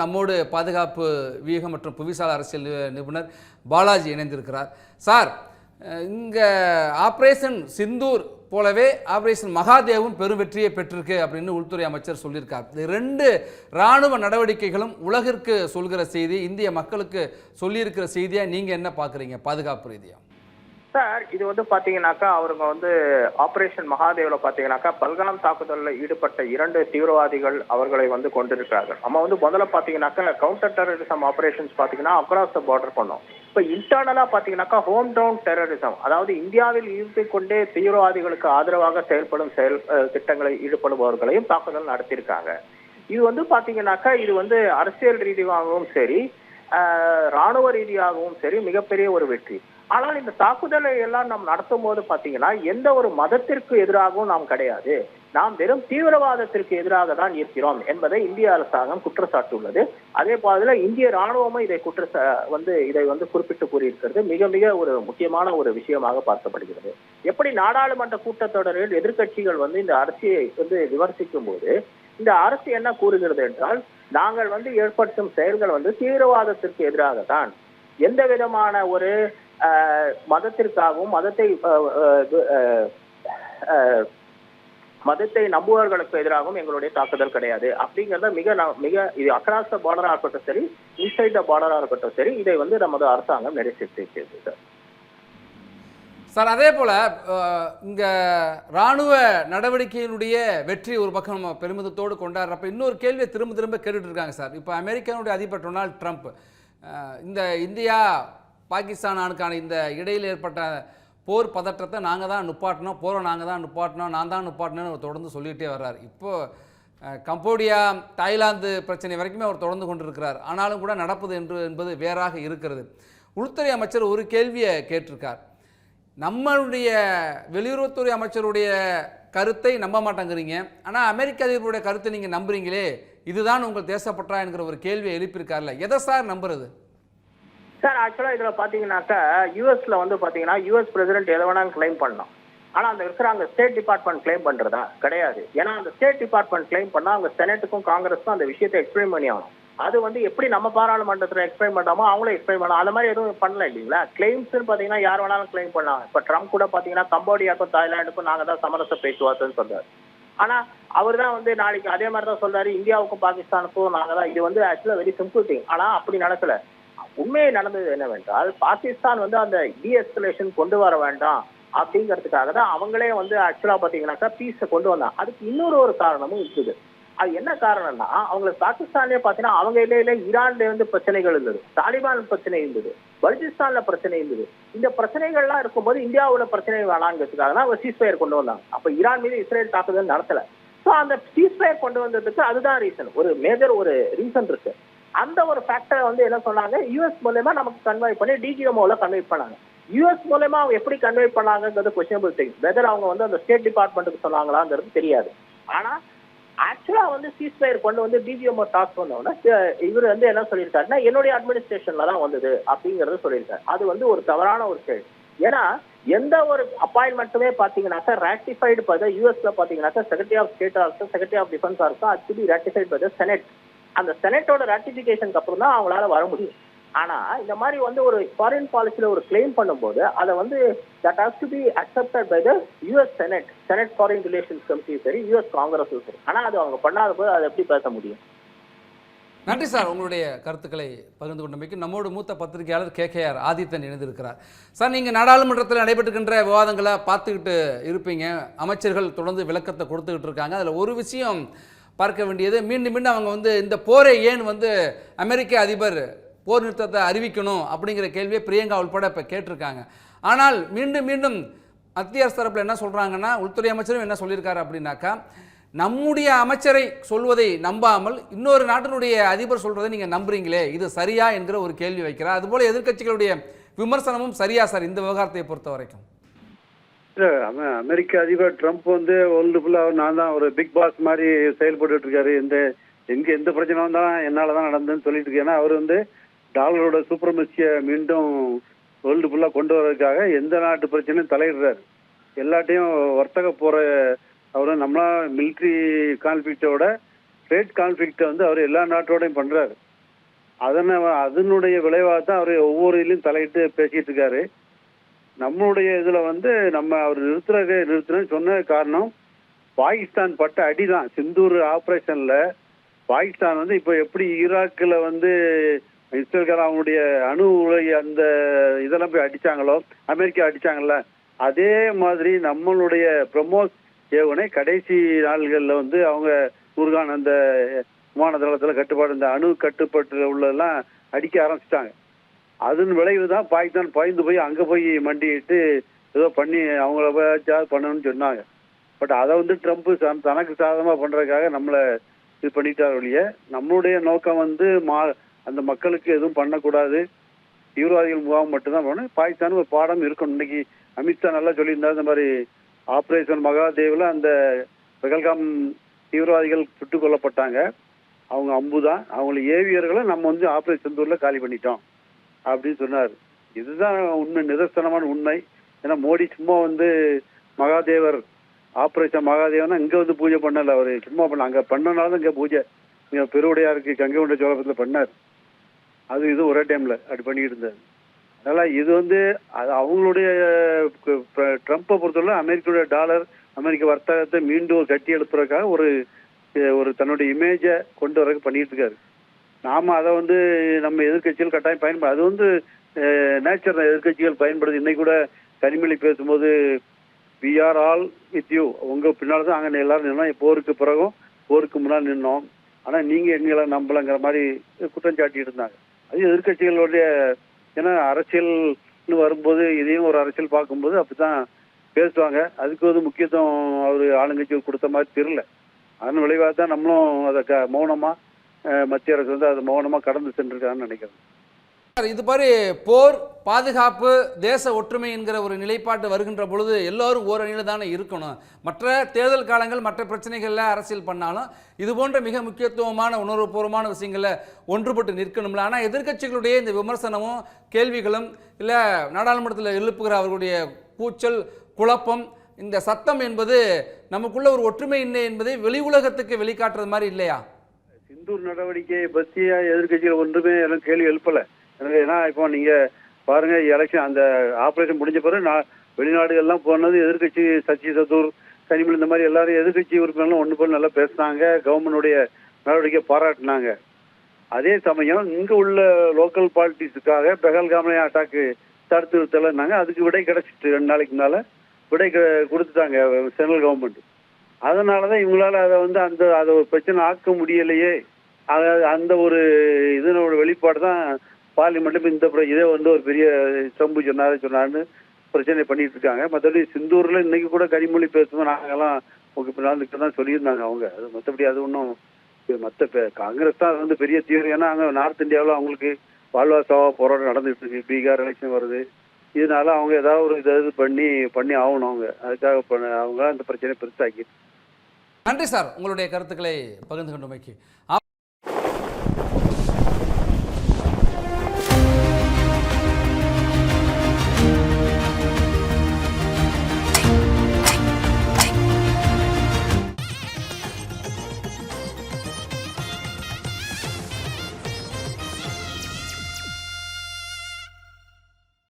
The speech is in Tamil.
நம்மோடு பாதுகாப்பு வியூகம் மற்றும் புவிசார் அரசியல் நிபுணர் பாலாஜி இணைந்திருக்கிறார். சார், இங்கே ஆப்ரேஷன் சிந்தூர் போலவே ஆப்ரேஷன் மகாதேவும் பெரும் வெற்றியை பெற்றிருக்கு அப்படின்னு உள்துறை அமைச்சர் சொல்லியிருக்கார். இந்த ரெண்டு இராணுவ நடவடிக்கைகளும் உலகிற்கு சொல்கிற செய்தி, இந்திய மக்களுக்கு சொல்லியிருக்கிற செய்தியா நீங்கள் என்ன பார்க்குறீங்க பாதுகாப்பு ரீதியாக? சார், இது பாத்தீங்கன்னாக்கா அவருங்க ஆபரேஷன் மகாதேவ்ல பாத்தீங்கன்னாக்கா பல்கலாம் தாக்குதலில் ஈடுபட்ட 2 தீவிரவாதிகள் அவர்களை கொண்டிருக்கிறார்கள். நம்ம முதல்ல பாத்தீங்கன்னாக்கா கவுண்டர் டெரரிசம் ஆபரேஷன்ஸ் பாத்தீங்கன்னா அக்ராஸ் த பார்டர் பண்ணோம். இப்ப இன்டர்னலா பாத்தீங்கன்னாக்கா ஹோம் டவுன் டெரரிசம், அதாவது இந்தியாவில் இருந்து கொண்டே தீவிரவாதிகளுக்கு ஆதரவாக செயல்படும் திட்டங்களை ஈடுபடுபவர்களையும் தாக்குதல் நடத்தியிருக்காங்க. இது பாத்தீங்கன்னாக்கா இது அரசியல் ரீதியாகவும் சரி, ராணுவ ரீதியாகவும் சரி மிகப்பெரிய ஒரு வெற்றி. ஆனால் இந்த தாக்குதலை எல்லாம் நாம் நடத்தும் போது பாத்தீங்கன்னா எந்த ஒரு மதத்திற்கு எதிராகவும் நாம் கிடையாது, நாம் வெறும் தீவிரவாதத்திற்கு எதிராக தான் இருக்கிறோம் என்பதை இந்திய அரசாங்கம் குற்றச்சாட்டுள்ளது. அதே போல இந்திய ராணுவமும் இதை இதை குறிப்பிட்டு கூறியிருக்கிறது மிக மிக ஒரு முக்கியமான ஒரு விஷயமாக பார்க்கப்படுகிறது. எப்படி நாடாளுமன்ற கூட்டத்தொடரில் எதிர்கட்சிகள் இந்த அரசியை விமர்சிக்கும் போது இந்த அரசு என்ன கூறுகிறது என்றால், நாங்கள் ஏற்படுத்தும் செயல்கள் தீவிரவாதத்திற்கு எதிராக தான், எந்த விதமான ஒரு மதத்திற்காகவும் மதத்தை நம்புவர்களுக்கு எதிராகவும் எங்களுடைய தாக்குதல் கிடையாது அப்படிங்கறத மிக இது அக்ராஸ் த பார்டரா இருக்கட்டும் சரி, இன்சைட் த பார்டரா இருக்கட்டும் சரி, இதை நமது அரசாங்கம் நிறைவேற்றியிருக்கிறது. சார், அதே போல இங்க ராணுவ நடவடிக்கையினுடைய வெற்றி ஒரு பக்கம் நம்ம பெருமிதத்தோடு கொண்டாடுறப்ப இன்னொரு கேள்வியை திரும்ப திரும்ப கேட்டுட்டு இருக்காங்க சார். இப்போ அமெரிக்காவுடைய அதிபர் டொனால்ட் ட்ரம்ப் இந்த இந்தியா பாகிஸ்தானுக்கான இந்த இடையில் ஏற்பட்ட போர் பதற்றத்தை நாங்கள் தான் நிப்பாட்டினோம், போரை நாங்கள் தான் நிப்பாட்டினோம், நான் தான் நிப்பாட்டினோன்னு தொடர்ந்து சொல்லிகிட்டே வர்றார். இப்போது கம்போடியா தாய்லாந்து பிரச்சனை வரைக்குமே அவர் தொடர்ந்து கொண்டிருக்கிறார். ஆனாலும் கூட நடப்பது என்பது வேறாக இருக்கிறது. உள்துறை அமைச்சர் ஒரு கேள்வியை கேட்டிருக்கார். நம்மளுடைய வெளியுறவுத்துறை அமைச்சருடைய கருத்தை நம்ப மாட்டேங்கிறீங்க, ஆனால் அமெரிக்க அதிபருடைய கருத்தை நீங்கள் நம்புறீங்களே, இதுதான் உங்கள் தேசப்பற்றா என்கிற ஒரு கேள்வியை எழுப்பியிருக்காருல்ல, எதை சார் நம்புறது? சார், ஆக்சுவலா இதுல பாத்தீங்கன்னாக்கா யூஎஸ்ல பாத்தீங்கன்னா யூஎஸ் பிரசிடென்ட் எதை வேணாலும் கிளைம் பண்ணலாம். ஆனா அங்க ஸ்டேட் டிபார்ட்மெண்ட் கிளைம் பண்றதா கிடையாது. ஏன்னா அந்த ஸ்டேட் டிபார்ட்மெண்ட் கிளைம் பண்ணா அவங்க செனட்டுக்கும் காங்கிரஸுக்கும் அந்த விஷயத்தை எக்ஸ்பிளைன் பண்ணி ஆகணும். அது எப்படி நம்ம பாராளுமன்றத்துல எக்ஸ்பிளைன் பண்றோமோ அவங்களும் எக்ஸ்பிளைன் பண்ணலாம். அந்த மாதிரி எதுவும் பண்ணல இல்லைங்களா? கிளைம்ஸ் பாத்தீங்கன்னா யார் வேணாலும் கிளைம் பண்ணலாம். இப்ப ட்ரம்ப் கூட பாத்தீங்கன்னா கம்போடியாக்கும் தாய்லாந்துக்கும் நாங்க தான் சமரச பேச்சுவார்த்தைன்னு சொல்றாரு. ஆனா அவர் தான் நாளைக்கு அதே மாதிரி தான் சொல்றாரு, இந்தியாவுக்கும் பாகிஸ்தானுக்கும் நாங்க தான். இது ஆக்சுவலா வெரி சிம்பிள் திங். ஆனா அப்படி நடக்கல. உண்மையை நடந்தது என்னவென்றால், பாகிஸ்தான் அந்த டீஎஸ்கலேஷன் கொண்டு வர வேண்டாம் அப்படிங்கிறதுக்காக தான் அவங்களே ஆக்சுவலா பாத்தீங்கன்னாக்கா பீஸை கொண்டு வந்தாங்க. அதுக்கு இன்னொரு காரணமும் இருக்குது. அது என்ன காரணம்னா, அவங்களுக்கு பாகிஸ்தான்லயே பாத்தீங்கன்னா அவங்க இடையில ஈரான்ல பிரச்சனைகள் இருந்தது, தாலிபான் பிரச்சனை இருந்தது, பலுச்சிஸ்தான்ல பிரச்சனை இருந்தது. இந்த பிரச்சனைகள்லாம் இருக்கும்போது இந்தியாவோட பிரச்சனை வேணாங்கிறதுக்காக தான் அவங்க சீஸ்ஃபயர் கொண்டு வந்தாங்க. அப்ப ஈரான் மீது இஸ்ரேல் தாக்குதல் நடத்தல. சோ அந்த சீஸ்ஃபயர் கொண்டு வந்ததுக்கு அதுதான் ரீசன். ஒரு மேஜர் ஒரு ரீசன் இருக்கு. அந்த ஒரு ஃபேக்டரை என்ன சொன்னாங்க, யூஎஸ் மூலமா நமக்கு கன்வே பண்ணி டிஜிஎம்ஓல கன்வே பண்ணாங்க. யூஎஸ் மூலமா அவங்க எப்படி கன்வே பண்ணாங்கிறது கொஸ்டினபிள் திங். வெதர் அவங்க அந்த ஸ்டேட் டிபார்ட்மெண்ட்டுக்கு சொன்னாங்களாங்கிறது தெரியாது. ஆனா ஆக்சுவலா சீஸ்ஃபயர் கொண்டு டிஜிஎம்ஓ டாக் பண்ணோம்னா இவர் என்ன சொல்லியிருக்காருன்னா, என்னுடைய அட்மினிஸ்ட்ரேஷன்ல தான் வந்தது அப்படிங்கறத சொல்லியிருக்காரு. அது ஒரு தவறான ஒரு செயல். ஏன்னா எந்த ஒரு அப்பாயின்மெண்ட்டுமே பாத்தீங்கன்னாக்கா ராட்டிஃபைடு பை யூஎஸ்ல பாத்தீங்கன்னாக்கா செக்ரட்டரி ஆஃப் ஸ்டேட்டா இருக்கும், செக்ரட்டரி ஆஃப் டிஃபென்ஸா இருக்கும், அது பி ராட்டிஃபைடு பை செனட். அந்த செனட்டோட ராட்டிபிகேஷனுக்கு அப்புறம் தான் அவங்களால வர முடியும். ஆனா இந்த மாதிரி ஒரு ஃபாரின் பாலிசில ஒரு கிளைம் பண்ணும்போது அதை that has to be accepted by the US Senate Foreign Relations Committee சரி, US காங்கிரஸ் சரி. ஆனா அது அவங்க பண்ணாத போது அதை எப்படி பேச முடியும்? நன்றி சார், உங்களுடைய கருத்துக்களை பகிர்ந்து கொண்டமைக்கு. நம்மோடு மூத்த பத்திரிகையாளர் KKR ஆதித்தன் இணைந்திருக்கிறார். சார், நீங்கள் நாடாளுமன்றத்தில் நடைபெற்றுகின்ற விவாதங்களை பார்த்துக்கிட்டு இருப்பீங்க. அமைச்சர்கள் தொடர்ந்து விளக்கத்தை கொடுத்துக்கிட்டு இருக்காங்க. அதில் ஒரு விஷயம் பார்க்க வேண்டியது, மீண்டும் மீண்டும் அவங்க இந்த போரை ஏன் அமெரிக்க அதிபர் போர் நிறுத்தத்தை அறிவிக்கணும் அப்படிங்கிற கேள்வியை பிரியங்கா உள்பட இப்போ கேட்டிருக்காங்க. ஆனால் மீண்டும் மீண்டும் மத்திய அரசு தரப்பில் என்ன சொல்கிறாங்கன்னா, உள்துறை அமைச்சரும் என்ன சொல்லியிருக்காரு அப்படின்னாக்கா, நம்முடைய அமைச்சரை சொல்வதை நம்பாமல் இன்னொரு நாட்டினுடைய அதிபர் சொல்வதை நீங்கள் நம்புறீங்களே, இது சரியா என்கிற ஒரு கேள்வி வைக்கிறார். அதுபோல் எதிர்க்கட்சிகளுடைய விமர்சனமும் சரியா சார் இந்த விவகாரத்தை பொறுத்த வரைக்கும்? அமெரிக்க அதிபர் ட்ரம்ப் வேர்ல்டு ஃபுல்லா நான் தான் ஒரு பிக் பாஸ் மாதிரி செயல்பட்டு இருக்காரு. எந்த பிரச்சனை வந்தாலும் என்னாலதான் நடந்ததுன்னு சொல்லிட்டு இருக்கு. ஏன்னா அவர் டாலரோட சூப்பர்மசியை மீண்டும் வேர்ல்டு ஃபுல்லா கொண்டு வர்றதுக்காக எந்த நாட்டு பிரச்சனையும் தலையிடுறாரு. எல்லாத்தையும் வர்த்தக போற அவரு நம்மளா மிலிட்ரி கான்ஃபிளிக்டோட ட்ரேட் கான்ஃபிளிக்ட அவர் எல்லா நாட்டோடையும் பண்றாரு. அதனுடைய விளைவாக தான் அவர் ஒவ்வொரு இதுலையும் தலையிட்டு பேசிட்டு இருக்காரு. நம்மளுடைய இதுல வந்து நம்ம அவர் நிறுத்துறேன்னு சொன்ன காரணம் பாகிஸ்தான் பட்ட அடிதான். சிந்தூர் ஆபரேஷன்ல பாகிஸ்தான் வந்து இப்போ எப்படி ஈராக்கில் வந்து இஸ்ரேல் அவங்களுடைய அணு உலை அந்த இதெல்லாம் போய் அடிச்சாங்களோ, அமெரிக்கா அடிச்சாங்கல்ல, அதே மாதிரி நம்மளுடைய பிரம்மோஸ் ஏவுகணை கடைசி நாள்களில் வந்து அவங்க குர்கான் அந்த விமான தளத்தில் கட்டுப்பாடு இந்த அணு கட்டுப்பாட்டில் உள்ளதெல்லாம் அடிக்க ஆரம்பிச்சிட்டாங்க. அதன் விளைவு தான் பாகிஸ்தான் பயந்து போய் அங்கே போய் மண்டிட்டு ஏதோ பண்ணி அவங்கள பண்ணணும்னு சொன்னாங்க. பட் அதை வந்து ட்ரம்ப் தனக்கு சாதகமாக பண்ணுறதுக்காக நம்மளை இது பண்ணிட்டார் ஒழிய நம்மளுடைய நோக்கம் வந்து அந்த மக்களுக்கு எதுவும் பண்ணக்கூடாது, தீவிரவாதிகள் முகாம் மட்டும்தான் பண்ணணும். பாகிஸ்தான் ஒரு பாடம் இருக்கணும். இன்னைக்கு அமித்ஷா நல்லா சொல்லியிருந்தார், இந்த மாதிரி ஆப்ரேஷன் மகாதேவில் அந்த பெகல்காம் தீவிரவாதிகள் சுட்டுக் கொல்லப்பட்டாங்க, அவங்க அம்புதான், அவங்கள ஏவியர்களை நம்ம வந்து ஆப்ரேஷன் சிந்தூர்ல காலி பண்ணிட்டோம் அப்படின்னு சொன்னார். இதுதான் உண்மை, நிதர்சனமான உண்மை. ஏன்னா மோடி சும்மா வந்து மகாதேவர் ஆப்ரேஷன் மகாதேவனா இங்க வந்து பூஜை பண்ணல, அவரு சும்மா பண்ண அங்க பண்ணனால இங்க பூஜை இங்க பெருவுடையாருக்கு கங்கை கொண்ட சோழபுரத்துல பண்ணார். அது இது ஒரே டைம்ல அப்படி பண்ணிட்டு இருந்தாரு. அதனால இது வந்து அது அவங்களுடைய ட்ரம்ப்பை பொறுத்தவரை அமெரிக்காவுடைய டாலர் அமெரிக்க வர்த்தகத்தை மீண்டும் கட்டி எழுப்புறதுக்காக ஒரு தன்னுடைய இமேஜை கொண்டு வரக்கு பண்ணிட்டு இருக்காரு. நாம அதை வந்து நம்ம எதிர்கட்சிகள் கட்டாயம் பயன்படுது. அது வந்து நேச்சர் எதிர்கட்சிகள் பயன்படுது. இன்னைக்கு கூட கனிமொழி பேசும்போது we are all with you, உங்க பின்னால்தான் அங்கே எல்லாரும் நின்னோம், போருக்கு பிறகும் போருக்கு முன்னால் நின்னோம், ஆனா நீங்க எங்களை நம்பலங்கிற மாதிரி குற்றம் சாட்டிட்டு இருந்தாங்க. அது எதிர்கட்சிகளுடைய, ஏன்னா அரசியல்னு வரும்போது இதையும் ஒரு அரசியல் பார்க்கும்போது அப்படித்தான் பேசுவாங்க. அதுக்கு வந்து முக்கியத்துவம் அவர் ஆளுங்கட்சிகள் கொடுத்த மாதிரி தெரியல. அதன் விளைவாக தான் நம்மளும் அதை மௌனமா மத்திய அரசு வந்து அதை மௌனமா கடந்து சென்றிருக்கான்னு நினைக்கிறேன். இது மாதிரி போர், பாதுகாப்பு, தேச ஒற்றுமை என்கிற ஒரு நிலைப்பாட்டு வருகின்ற பொழுது எல்லோரும் ஓரணியில் தானே இருக்கணும். மற்ற தேர்தல் காலங்கள் மற்ற பிரச்சனைகளில் அரசியல் பண்ணாலும் இது போன்ற மிக முக்கியத்துவமான உணர்வுபூர்வமான விஷயங்களில் ஒன்றுபட்டு நிற்கணும்ல. ஆனால் எதிர்க்கட்சிகளுடைய இந்த விமர்சனமும் கேள்விகளும் இல்லை நாடாளுமன்றத்தில் எழுப்புகிற அவர்களுடைய கூச்சல், குழப்பம், இந்த சத்தம் என்பது நமக்குள்ள ஒரு ஒற்றுமை இல்லை என்பதை வெளி உலகத்துக்கு வெளிக்காட்டுறது மாதிரி இல்லையா? சிந்தூர் நடவடிக்கையை பற்றி எதிர்கட்சிகள் ஒன்றுமே எல்லாம் கேள்வி எழுப்பல. ஏன்னா இப்போ நீங்க பாருங்க, எலெக்ஷன் அந்த ஆபரேஷன் முடிஞ்ச பிறகு வெளிநாடுகள்லாம் போனது எதிர்கட்சி சச்சி தத்தூர், கனிமொழி இந்த மாதிரி எல்லாரும் எதிர்கட்சி உறுப்பினர்களும் ஒன்று போல நல்லா பேசினாங்க, கவர்மெண்டுடைய நடவடிக்கை பாராட்டினாங்க. அதே சமயம் இங்க உள்ள லோக்கல் பாலிட்டிக்ஸுக்காக பெகல்காமே அட்டாக்கு தடுத்து நிறுத்தலைன்னாங்க. அதுக்கு விடை கிடைச்சிட்டு 2 நாளைக்கு முன்னால விடை கொடுத்துட்டாங்க சென்ட்ரல் கவர்மெண்ட். அதனாலதான் இவங்களால அதை வந்து அதை ஒரு பிரச்சனை ஆக்க முடியலையே. அந்த ஒரு இதனோட வெளிப்பாடு தான் பார்லிமெண்ட்ல இதே வந்து ஒரு பெரிய சம்பு சொன்னாருன்னு பிரச்சனை பண்ணிட்டு இருக்காங்க. மற்றபடி சிந்தூர்ல இன்னைக்கு கூட கனிமொழி பேசுவோம், நாங்கெல்லாம் தான் சொல்லியிருந்தாங்க அவங்க. அது மற்றபடி அது ஒன்றும் மற்ற காங்கிரஸ் தான் அது வந்து பெரிய தீவிரம். ஏன்னா அங்கே நார்த் இந்தியாவில் அவங்களுக்கு வாழ்வாசாவா போராட்டம் நடந்துட்டு இருக்கு, பீகார் எலெக்ஷன் வருது, இதனால அவங்க ஏதாவது ஒரு இது பண்ணி ஆகணும். அவங்க அதுக்காக அவங்க அந்த பிரச்சனையை பெருசாக்கி. நன்றி சார், உங்களுடைய கருத்துக்களை பகிர்ந்து கொண்டமைக்கு.